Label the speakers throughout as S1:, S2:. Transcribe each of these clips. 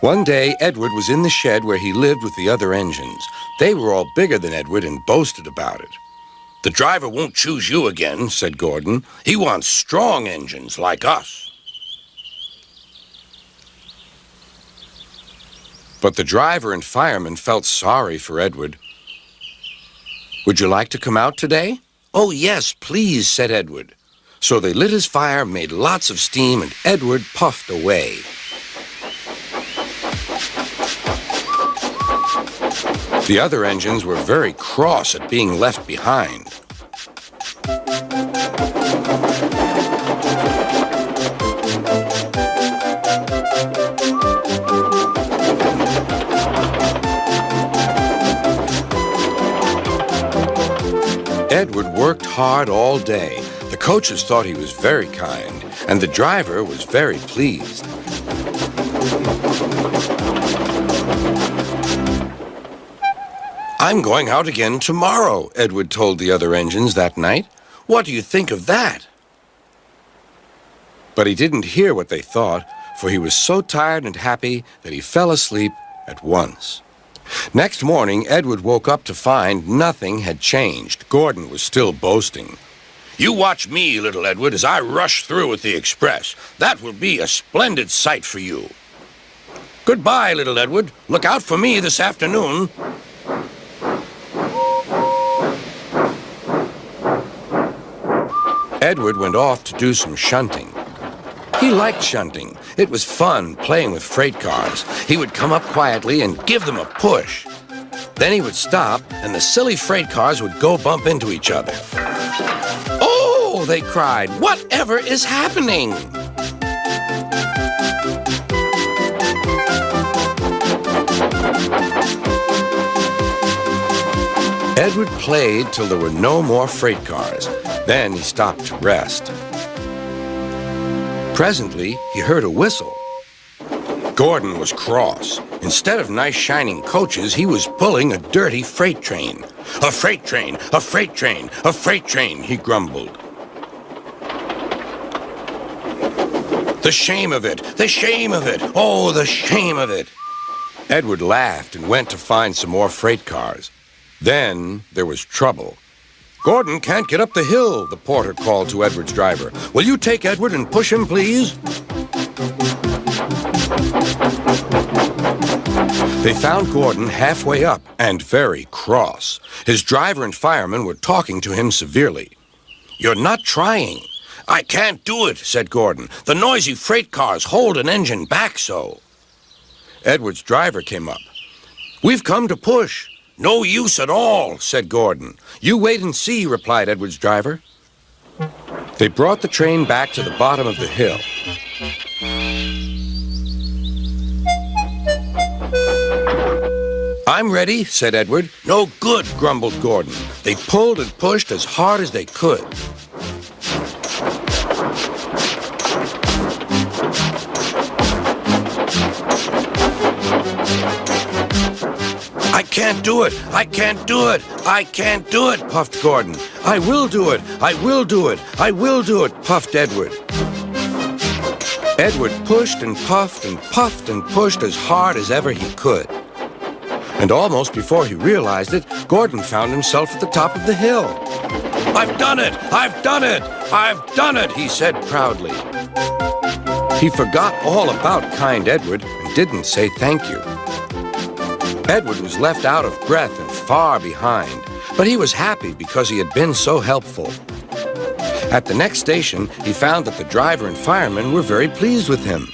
S1: One day, Edward was in the shed where he lived with the other engines. They were all bigger than Edward and boasted about it. "The driver won't choose you again," said Gordon. "He wants strong engines like us." But the driver and fireman felt sorry for Edward. "Would you like to come out today?" "Oh, yes, please," said Edward. So they lit his fire, made lots of steam, and Edward puffed away. The other engines were very cross at being left behind. Edward worked hard all day. The coaches thought he was very kind, and the driver was very pleased. "I'm going out again tomorrow," Edward told the other engines that night. "What do you think of that?" But he didn't hear what they thought, for he was so tired and happy that he fell asleep at once. Next morning, Edward woke up to find nothing had changed. Gordon was still boasting. "You watch me, little Edward, as I rush through with the express. That will be a splendid sight for you." "Goodbye, little Edward. Look out for me this afternoon." Edward went off to do some shunting. He liked shunting. It was fun playing with freight cars. He would come up quietly and give them a push. Then he would stop, and the silly freight cars would go bump into each other. "Oh!" they cried. "Whatever is happening?" Edward played till there were no more freight cars. Then he stopped to rest. Presently, he heard a whistle. Gordon was cross. Instead of nice shining coaches, he was pulling a dirty freight train. "A freight train, a freight train, a freight train," he grumbled. "The shame of it, the shame of it, oh, the shame of it." Edward laughed and went to find some more freight cars. Then there was trouble. "Gordon can't get up the hill," the porter called to Edward's driver. "Will you take Edward and push him, please?" They found Gordon halfway up and very cross. His driver and fireman were talking to him severely. "You're not trying." "I can't do it," said Gordon. "The noisy freight cars hold an engine back so." Edward's driver came up. "We've come to push." "No use at all," said Gordon. "You wait and see," replied Edward's driver. They brought the train back to the bottom of the hill. "I'm ready," said Edward. "No good," grumbled Gordon. They pulled and pushed as hard as they could. "I can't do it! I can't do it! I can't do it!" puffed Gordon. "I will do it! I will do it! I will do it!" puffed Edward. Edward pushed and puffed and puffed and pushed as hard as ever he could. And almost before he realized it, Gordon found himself at the top of the hill. "I've done it! I've done it! I've done it!" he said proudly. He forgot all about kind Edward and didn't say thank you. Edward was left out of breath and far behind, but he was happy because he had been so helpful. At the next station, he found that the driver and fireman were very pleased with him.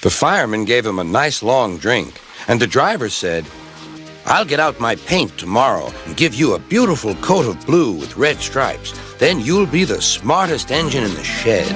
S1: The fireman gave him a nice long drink, and the driver said, "I'll get out my paint tomorrow and give you a beautiful coat of blue with red stripes. Then you'll be the smartest engine in the shed."